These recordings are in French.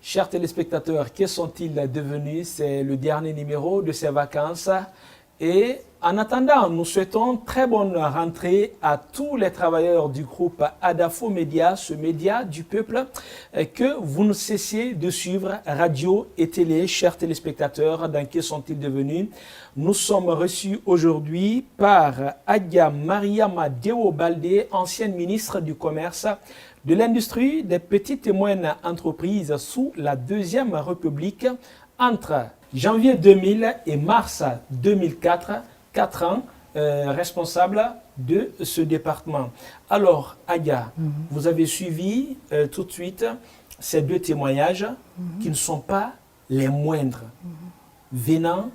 Chers téléspectateurs, que sont-ils devenus? C'est le dernier numéro de ces vacances. Et en attendant, nous souhaitons très bonne rentrée à tous les travailleurs du groupe Adafo Média, ce média du peuple que vous ne cessiez de suivre, radio et télé. Chers téléspectateurs, dans que sont-ils devenus? Nous sommes reçus aujourd'hui par Adja Mariama Dewo Baldé, ancienne ministre du Commerce, de l'industrie des petites et moyennes entreprises sous la Deuxième République entre janvier 2000 et mars 2004, 4 ans, responsable de ce département. Alors, Adja, vous avez suivi tout de suite ces deux témoignages qui ne sont pas les moindres, venant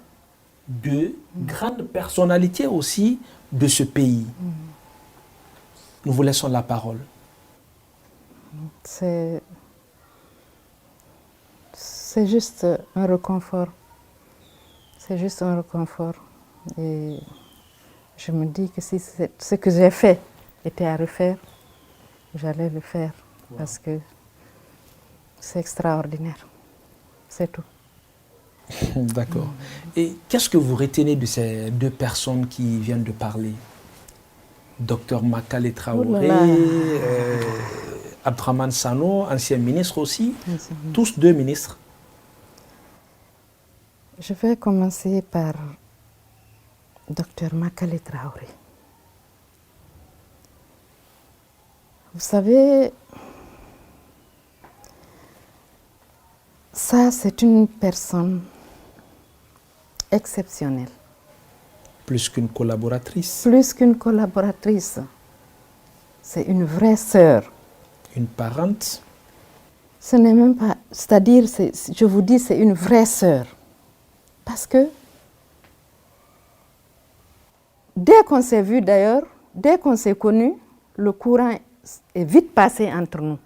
de grandes personnalités aussi de ce pays. Nous vous laissons la parole. C'est juste un réconfort. C'est juste un réconfort. Et je me dis que si ce que j'ai fait était à refaire, j'allais le faire. Wow. Parce que c'est extraordinaire. C'est tout. D'accord. Et qu'est-ce que vous retenez de ces deux personnes qui viennent de parler? Docteur Makale Traoré, Abdraman Sano, ancien ministre aussi, tous deux ministres. Je vais commencer par Docteur Makale Traoré. Vous savez, ça c'est une personne exceptionnelle. Plus qu'une collaboratrice. Plus qu'une collaboratrice. C'est une vraie sœur. Une parente. Ce n'est même pas... C'est-à-dire, je vous dis, c'est une vraie sœur. Parce que, dès qu'on s'est vu d'ailleurs, dès qu'on s'est connus, le courant est vite passé entre nous.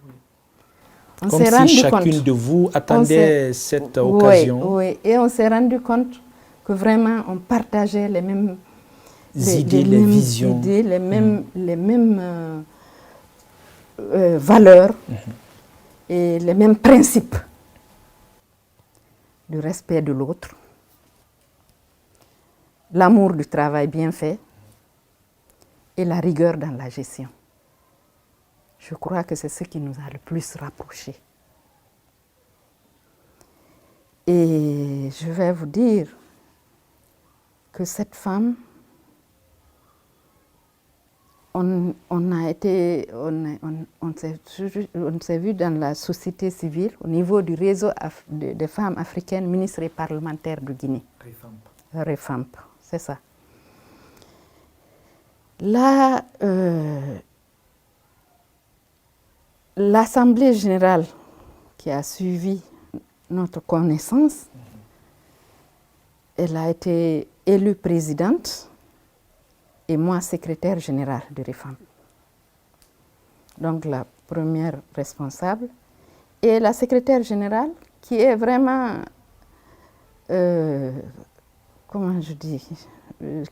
On s'est rendu compte. Comme si chacune de vous attendait cette occasion. Oui, et on s'est rendu compte que vraiment on partageait les mêmes idées, les visions, idées, les mêmes valeurs et les mêmes principes du respect de l'autre, l'amour du travail bien fait et la rigueur dans la gestion. Je crois que c'est ce qui nous a le plus rapprochés. Et je vais vous dire que cette femme, on s'est vu dans la société civile, au niveau du réseau des femmes africaines ministres et parlementaires de Guinée. REFAMP, c'est ça. Là, l'Assemblée générale qui a suivi notre connaissance, elle a été élue présidente et moi secrétaire générale de REFAMP. Donc la première responsable. Et la secrétaire générale qui est vraiment, comment je dis,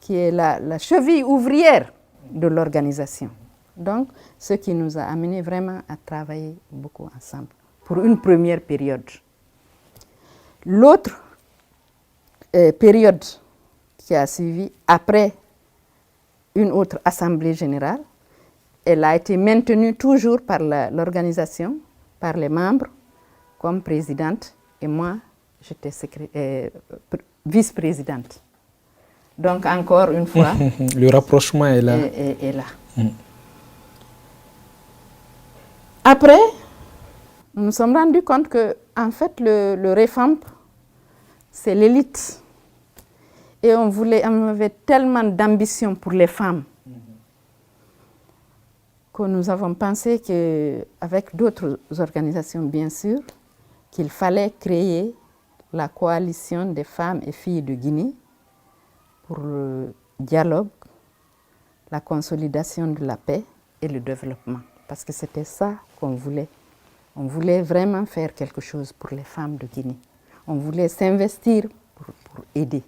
qui est la cheville ouvrière de l'organisation. Donc, ce qui nous a amené vraiment à travailler beaucoup ensemble pour une première période. L'autre période qui a suivi, après une autre assemblée générale, elle a été maintenue toujours par l'organisation, par les membres, comme présidente, et moi, j'étais vice-présidente. Donc, encore une fois... Le rapprochement est là. Est là. Après, nous nous sommes rendus compte que, en fait, le REFAMP, c'est l'élite. Et on avait tellement d'ambition pour les femmes que nous avons pensé qu'avec d'autres organisations, bien sûr, qu'il fallait créer la coalition des femmes et filles de Guinée pour le dialogue, la consolidation de la paix et le développement. Parce que c'était ça qu'on voulait. On voulait vraiment faire quelque chose pour les femmes de Guinée. On voulait s'investir pour aider.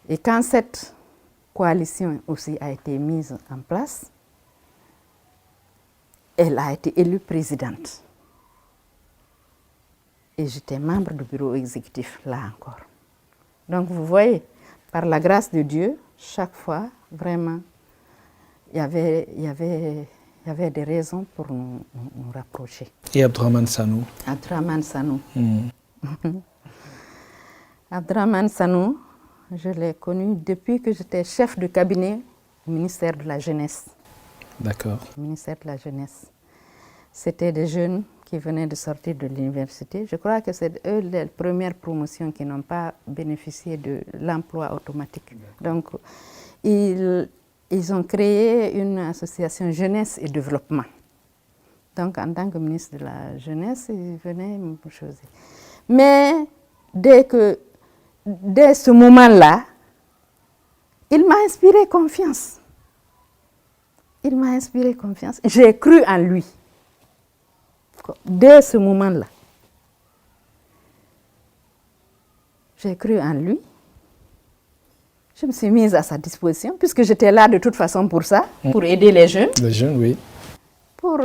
Et quand cette coalition aussi a été mise en place, elle a été élue présidente. Et j'étais membre du bureau exécutif, là encore. Donc, vous voyez, par la grâce de Dieu, chaque fois, vraiment, il y avait des raisons pour nous rapprocher. Et Abdrahmane Sanou? Abdrahmane Sanou. Abdrahmane Sanou, je l'ai connu depuis que j'étais chef de cabinet au ministère de la Jeunesse. D'accord. Au ministère de la Jeunesse. C'était des jeunes qui venaient de sortir de l'université. Je crois que c'est eux les premières promotions qui n'ont pas bénéficié de l'emploi automatique. Donc, ils ont créé une association jeunesse et développement. Donc, en tant que ministre de la Jeunesse, ils venaient me choisir. Mais dès ce moment-là, il m'a inspiré confiance. Il m'a inspiré confiance. J'ai cru en lui. Dès ce moment-là, j'ai cru en lui. Je me suis mise à sa disposition, puisque j'étais là de toute façon pour ça, pour aider les jeunes. Les jeunes, oui. Pour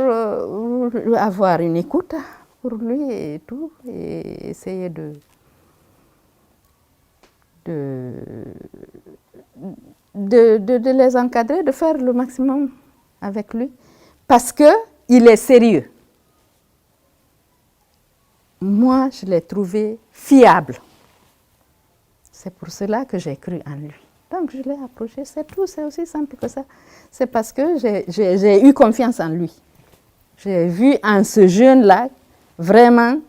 avoir une écoute pour lui et tout, et essayer de les encadrer, de faire le maximum avec lui, parce qu'il est sérieux. Moi, je l'ai trouvé fiable. C'est pour cela que j'ai cru en lui. Donc, je l'ai approché, c'est tout, c'est aussi simple que ça. C'est parce que j'ai eu confiance en lui. J'ai vu en ce jeune-là vraiment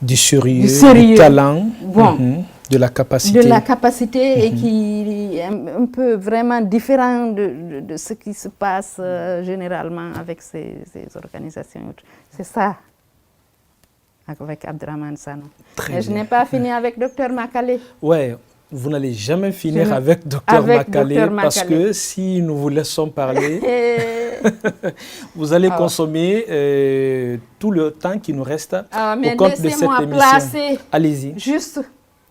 du sérieux, du talent, bon, de la capacité. De la capacité et qui est un peu vraiment différent de ce qui se passe généralement avec ces organisations. C'est ça, avec Abdrahmane Sanou. Et je n'ai pas fini avec Dr Makale. Ouais, vous n'allez jamais finir avec Dr Makale parce que si nous vous laissons parler, vous allez consommer tout le temps qui nous reste au compte de cette émission. Allez-y. Juste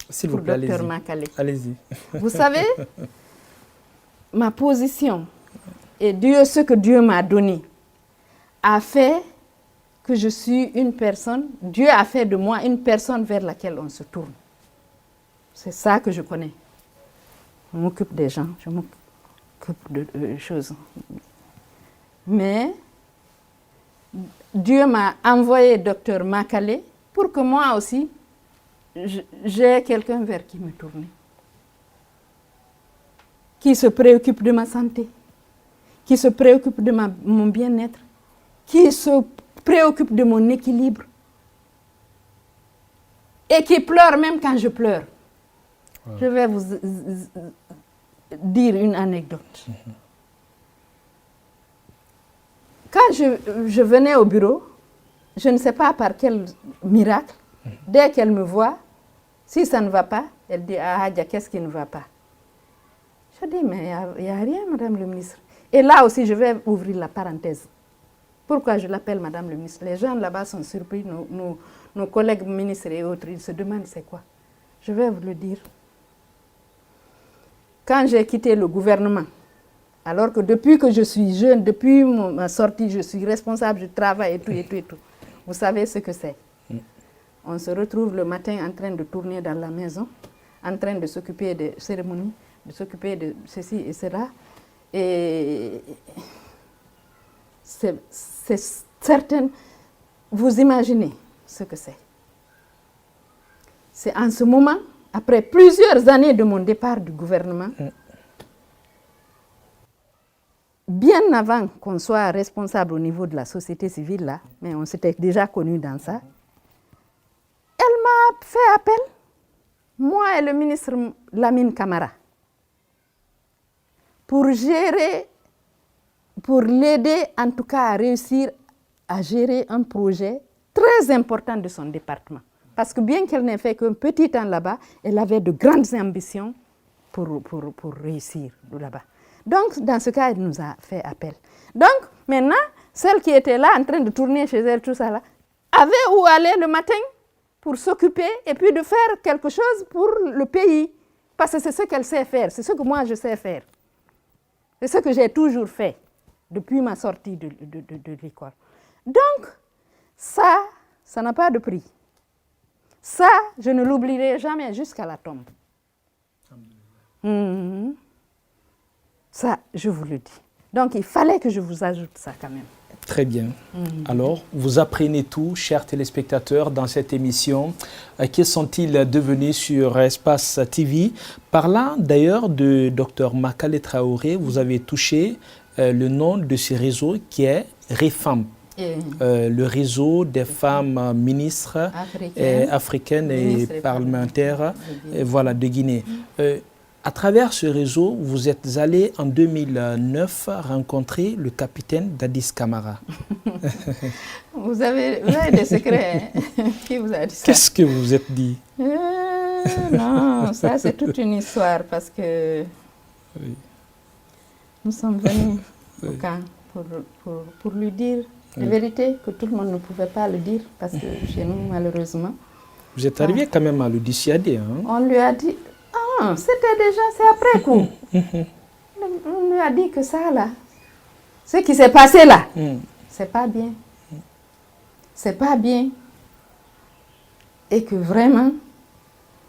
s'il vous plaît, Dr Makale. Allez-y. Vous savez, ma position et ce que Dieu m'a donné a fait que je suis une personne, Dieu a fait de moi une personne vers laquelle on se tourne. C'est ça que je connais. Je m'occupe des gens, je m'occupe de choses. Mais Dieu m'a envoyé Dr Makale pour que moi aussi, j'ai quelqu'un vers qui me tourner, qui se préoccupe de ma santé, qui se préoccupe de mon bien-être, qui se préoccupe de mon équilibre et qui pleure même quand je pleure. Ouais. Je vais vous dire une anecdote. Quand je venais au bureau, je ne sais pas par quel miracle, dès qu'elle me voit, si ça ne va pas, elle dit « Ah, Hadja, qu'est-ce qui ne va pas ?» Je dis « Mais il n'y a rien, Madame le ministre. » Et là aussi, je vais ouvrir la parenthèse. Pourquoi je l'appelle Madame le ministre? Les gens là-bas sont surpris, nos collègues ministres et autres, ils se demandent c'est quoi. Je vais vous le dire. Quand j'ai quitté le gouvernement, alors que depuis que je suis jeune, depuis ma sortie, je suis responsable du travail et tout, et tout, et tout. Vous savez ce que c'est? On se retrouve le matin en train de tourner dans la maison, en train de s'occuper des cérémonies, de s'occuper de ceci et cela. Et c'est certain, vous imaginez ce que c'est. C'est en ce moment, après plusieurs années de mon départ du gouvernement, bien avant qu'on soit responsable au niveau de la société civile, là, mais on s'était déjà connus dans ça, elle m'a fait appel, moi et le ministre Lamine Camara, pour gérer, pour l'aider en tout cas à réussir à gérer un projet très important de son département. Parce que bien qu'elle n'ait fait qu'un petit temps là-bas, elle avait de grandes ambitions pour réussir là-bas. Donc, dans ce cas, elle nous a fait appel. Donc, maintenant, celle qui était là en train de tourner chez elle, tout ça là, avait où aller le matin pour s'occuper et puis de faire quelque chose pour le pays. Parce que c'est ce qu'elle sait faire, c'est ce que moi je sais faire. C'est ce que j'ai toujours fait depuis ma sortie de l'école. Donc, ça n'a pas de prix. Ça, je ne l'oublierai jamais jusqu'à la tombe. Ça, je vous le dis. Donc, il fallait que je vous ajoute ça quand même. Très bien. Alors, vous apprenez tout, chers téléspectateurs, dans cette émission. Qui sont-ils devenus sur Espace TV? Parlant d'ailleurs de Dr Makale Traoré, vous avez touché le nom de ce réseau qui est REFAM. Le réseau des femmes ministres africaines et parlementaires de Guinée. À travers ce réseau, vous êtes allé en 2009 rencontrer le capitaine Dadis Camara. Vous avez des secrets. Hein? Qui vous a dit ça? Qu'est-ce que vous êtes dit? Non, ça c'est toute une histoire parce que nous sommes venus au camp pour lui dire la vérité que tout le monde ne pouvait pas le dire parce que chez nous, malheureusement. Vous êtes arrivé quand même à le dissuader. Hein? On lui a dit, c'était déjà, c'est après coup. On lui a dit que ça là, ce qui s'est passé là, c'est pas bien. C'est pas bien. Et que vraiment,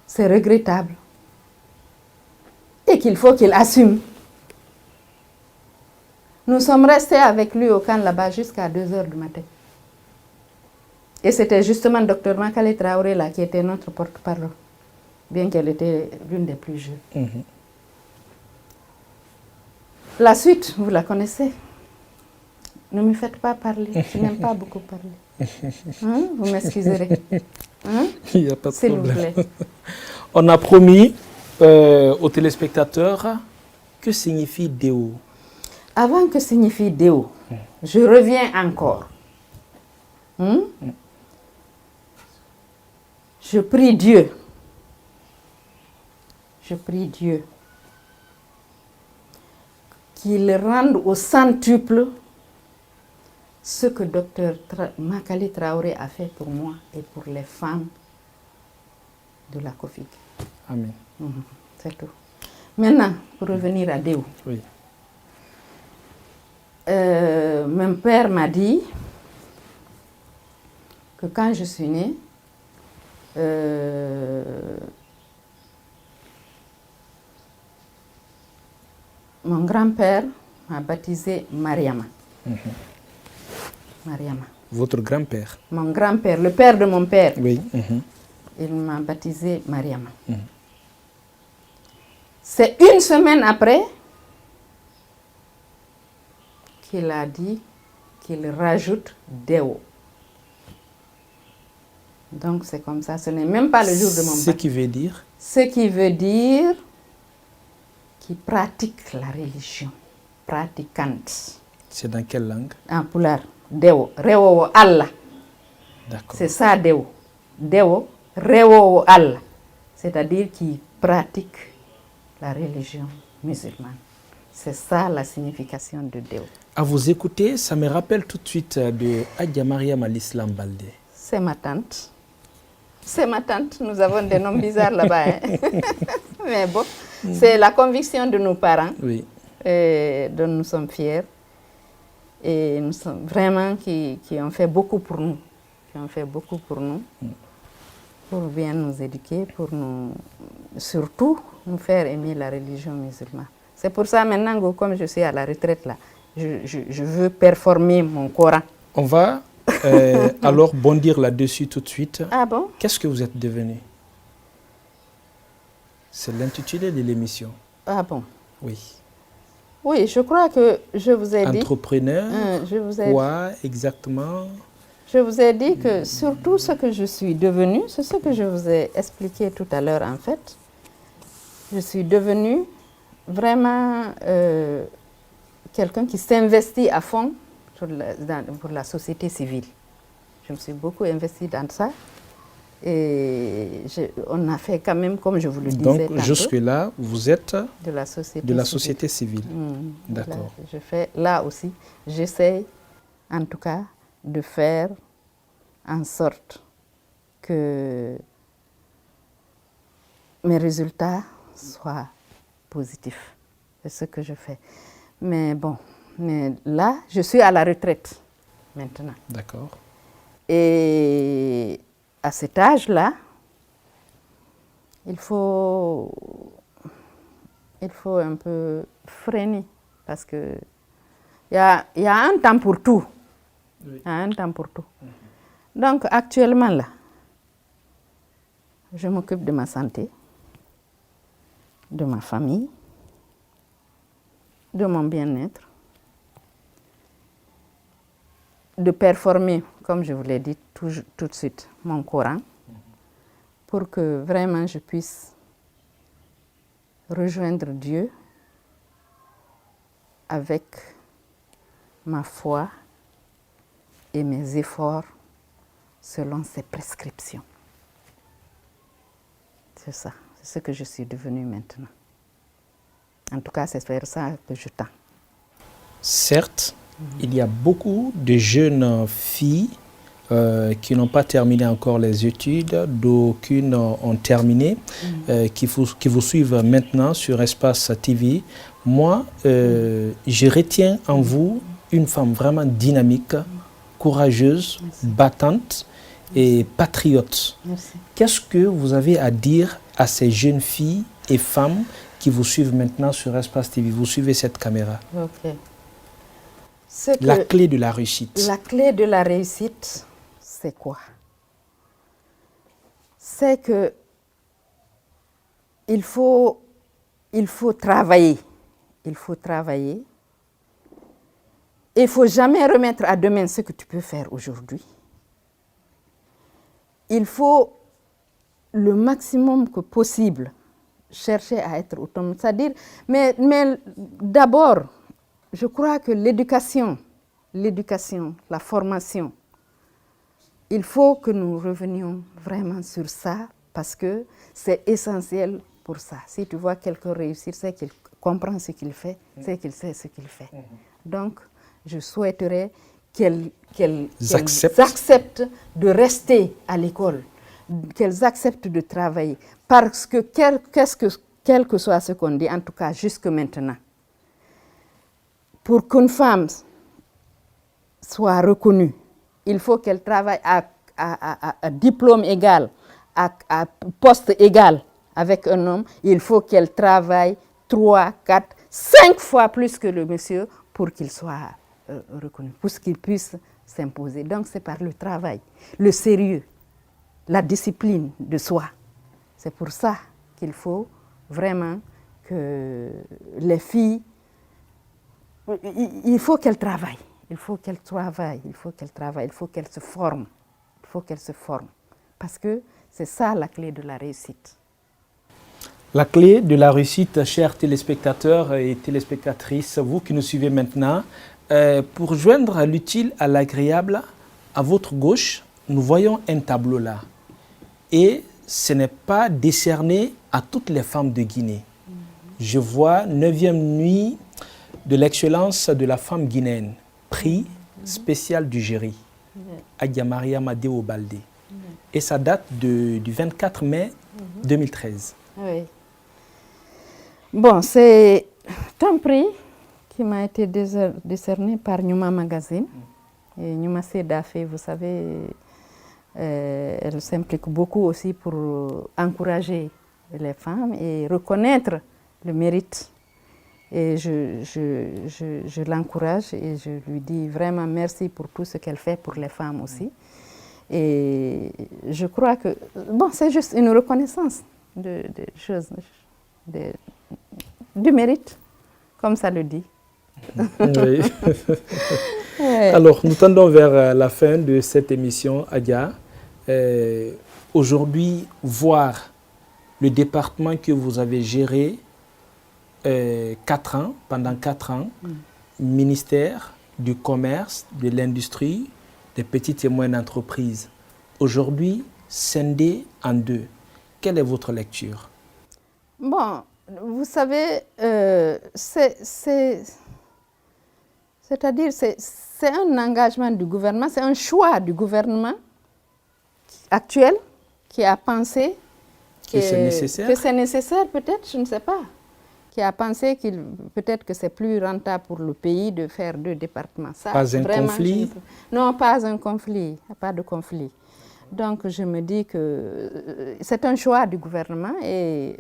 c'est regrettable. Et qu'il faut qu'il assume. Nous sommes restés avec lui au camp là-bas jusqu'à 2 h du matin. Et c'était justement Dr Makale Traoré là qui était notre porte-parole, bien qu'elle était l'une des plus jeunes. La suite, vous la connaissez. Ne me faites pas parler, je n'aime pas beaucoup parler. Hein? Vous m'excuserez. Hein? Il n'y a pas de S'il problème. vous plaît. On a promis aux téléspectateurs que signifie Déo. Avant que signifie Déo, je reviens encore. Je prie Dieu. Je prie Dieu qu'il rende au centuple ce que Dr Makale Traoré a fait pour moi et pour les femmes de la COFIG. Amen. C'est tout. Maintenant, pour revenir à Déo. Oui. Mon père m'a dit que quand je suis née, mon grand-père m'a baptisée Mariama. Mariama. Votre grand-père? Mon grand-père, le père de mon père, Oui. il m'a baptisée Mariama. C'est une semaine après qu'il a dit qu'il rajoute Déo. Donc c'est comme ça, ce n'est même pas le jour de mon baptême. Ce qui veut dire? Ce qui veut dire qu'il pratique la religion, pratiquante. C'est dans quelle langue? En pulaar, Déo, rewowo Allah. D'accord. C'est ça Déo. Déo, rewowo Allah. C'est-à-dire qu'il pratique la religion musulmane. C'est ça la signification de Déo. À vous écouter, ça me rappelle tout de suite de Adja Mariam Al-Islam Baldé. C'est ma tante. C'est ma tante. Nous avons des noms bizarres là-bas. Hein? Mais bon, c'est la conviction de nos parents, dont nous sommes fiers. Et nous sommes vraiment qui ont fait beaucoup pour nous. Qui ont fait beaucoup pour nous. Pour bien nous éduquer, pour nous, surtout nous faire aimer la religion musulmane. C'est pour ça maintenant, comme je suis à la retraite là, je veux performer mon Coran. On va alors bondir là-dessus tout de suite. Ah bon? Qu'est-ce que vous êtes devenu? C'est l'intitulé de l'émission. Ah bon? Oui. Oui, je crois que je vous ai dit... Entrepreneur, je vous ai quoi exactement? Je vous ai dit que surtout ce que je suis devenue, c'est ce que je vous ai expliqué tout à l'heure en fait. Je suis devenue vraiment quelqu'un qui s'investit à fond pour la société civile. Je me suis beaucoup investie dans ça. Et on a fait quand même, comme je vous le disais Donc jusque-là, vous êtes de la société civile. D'accord. Je fais là aussi, j'essaie en tout cas de faire en sorte que mes résultats soient positifs. C'est ce que je fais. Mais bon, là, je suis à la retraite maintenant. D'accord. Et à cet âge-là, il faut un peu freiner parce que il y a un temps pour tout. Oui. Il y a un temps pour tout. Donc actuellement là, je m'occupe de ma santé, de ma famille, de mon bien-être, de performer, comme je vous l'ai dit tout de suite, mon Coran, pour que vraiment je puisse rejoindre Dieu avec ma foi et mes efforts selon ses prescriptions. C'est ça, c'est ce que je suis devenue maintenant. En tout cas, c'est vers ça que je tends. Certes, il y a beaucoup de jeunes filles qui n'ont pas terminé encore les études, d'aucunes ont terminé, qui vous suivent maintenant sur Espace TV. Moi, je retiens en vous une femme vraiment dynamique, courageuse, battante et patriote. Qu'est-ce que vous avez à dire à ces jeunes filles et femmes qui vous suivent maintenant sur Espace TV? Vous suivez cette caméra. Okay. La clé de la réussite. La clé de la réussite, c'est quoi? C'est que il faut travailler. Il faut travailler. Il ne faut jamais remettre à demain ce que tu peux faire aujourd'hui. Il faut le maximum que possible chercher à être autonome. C'est-à-dire, mais d'abord, je crois que l'éducation, la formation, il faut que nous revenions vraiment sur ça parce que c'est essentiel pour ça. Si tu vois quelqu'un réussir, c'est qu'il comprend ce qu'il fait, c'est qu'il sait ce qu'il fait. Donc, je souhaiterais qu'elles acceptent de rester à l'école, qu'elles acceptent de travailler. Parce que quel que soit ce qu'on dit, en tout cas jusque maintenant, pour qu'une femme soit reconnue, il faut qu'elle travaille à diplôme égal, à poste égal avec un homme. Il faut qu'elle travaille 3, 4, 5 fois plus que le monsieur pour qu'il soit reconnu, pour qu'il puisse s'imposer. Donc c'est par le travail, le sérieux, la discipline de soi. C'est pour ça qu'il faut vraiment que les filles, il faut qu'elles travaillent. Il faut qu'elles travaillent, il faut qu'elles se forment. Il faut qu'elles se forment. Parce que c'est ça la clé de la réussite. La clé de la réussite, chers téléspectateurs et téléspectatrices, vous qui nous suivez maintenant, pour joindre l'utile à l'agréable, à votre gauche, nous voyons un tableau là. Et ce n'est pas décerné à toutes les femmes de Guinée. Je vois 9e nuit de l'excellence de la femme guinéenne. Prix spécial du jury, Adja Mariam Adéo Baldé. Et ça date du 24 mai 2013. Oui. Bon, c'est un prix qui m'a été décerné par Numa Magazine. Et Numa Sedafe, vous savez, elle s'implique beaucoup aussi pour encourager les femmes et reconnaître le mérite. Et je l'encourage et je lui dis vraiment merci pour tout ce qu'elle fait pour les femmes aussi. Et je crois que, bon, c'est juste une reconnaissance de choses, du mérite, comme ça le dit. Oui. Alors, nous tendons vers la fin de cette émission, Adja. Aujourd'hui, voir le département que vous avez géré, 4 ans, pendant 4 ans, ministère du commerce, de l'industrie, des petites et moyennes entreprises. Aujourd'hui, scindé en 2. Quelle est votre lecture? Bon, vous savez, c'est-à-dire c'est un engagement du gouvernement, c'est un choix du gouvernement actuel qui a pensé que c'est nécessaire. Que c'est nécessaire, peut-être, je ne sais pas. Qui a pensé peut-être que c'est plus rentable pour le pays de faire 2 départements. Ça, pas un conflit? Non, pas un conflit, pas de conflit. Donc je me dis que c'est un choix du gouvernement et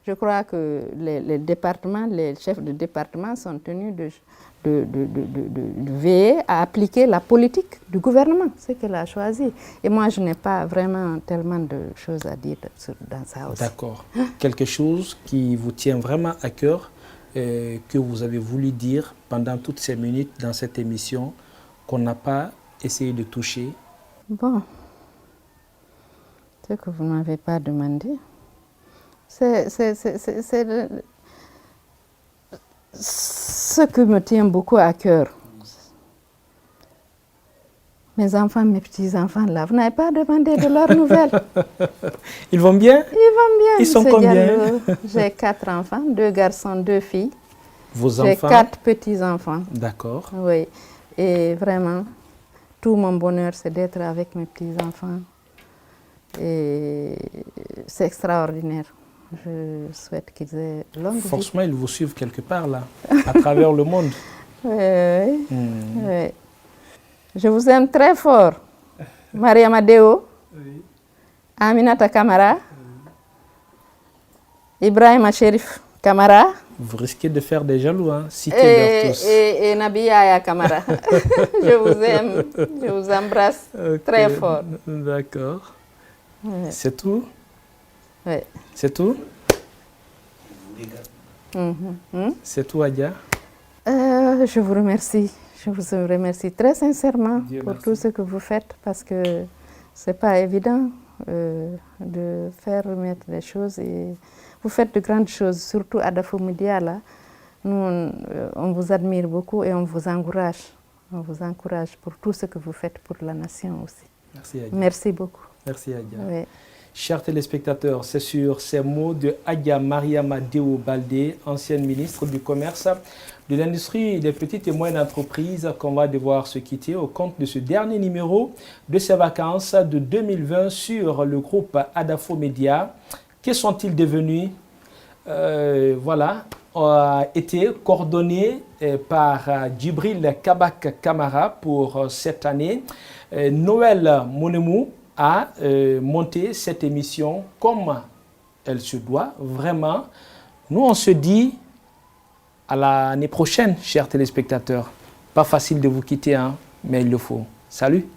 je crois que les départements, les chefs de département sont tenus de veiller à appliquer la politique du gouvernement, ce qu'elle a choisi. Et moi, je n'ai pas vraiment tellement de choses à dire dans ça aussi. D'accord. Quelque chose qui vous tient vraiment à cœur, que vous avez voulu dire pendant toutes ces minutes dans cette émission, qu'on n'a pas essayé de toucher? Bon, ce que vous ne m'avez pas demandé, c'est ce que me tient beaucoup à cœur. Mes enfants, mes petits-enfants, là, vous n'avez pas demandé de leurs nouvelles. Ils vont bien? Ils vont bien. Ils sont combien? J'ai 4 enfants, 2 garçons, 2 filles. Vos enfants? J'ai 4 petits-enfants. D'accord. Oui, et vraiment, tout mon bonheur, c'est d'être avec mes petits-enfants. Et c'est extraordinaire. Je souhaite qu'ils aient longue vie. Forcément, ils vous suivent quelque part, là, à travers le monde. Oui, oui. Je vous aime très fort. Mariama Deo, oui. Aminata Kamara, oui. Ibrahima Cherif Kamara. Vous risquez de faire des jaloux, hein? Citez-leur tous. Et Nabiya Kamara. Je vous aime, je vous embrasse très fort. D'accord. Oui. C'est tout? Oui. C'est tout? C'est tout, Adja? Je vous remercie. Je vous remercie très sincèrement Dieu pour merci. tout ce que vous faites parce que ce n'est pas évident de faire remettre les choses. Et vous faites de grandes choses, surtout à Adafou Média. Là. Nous, on vous admire beaucoup et on vous encourage. On vous encourage pour tout ce que vous faites pour la nation aussi. Merci, Adja. Merci beaucoup. Merci, Adja. Oui. Chers téléspectateurs, c'est sur ces mots de Adja Mariama Deo Baldé, ancienne ministre du Commerce, de l'Industrie et des petites et moyennes entreprises, qu'on va devoir se quitter au compte de ce dernier numéro de ces vacances de 2020 sur le groupe Adafou Média. Que sont-ils devenus? Voilà, a été coordonné par Djibril Kabak Kamara pour cette année. Noël Monemou a monté cette émission comme elle se doit, vraiment. Nous, on se dit à l'année prochaine, chers téléspectateurs. Pas facile de vous quitter, hein, mais il le faut. Salut!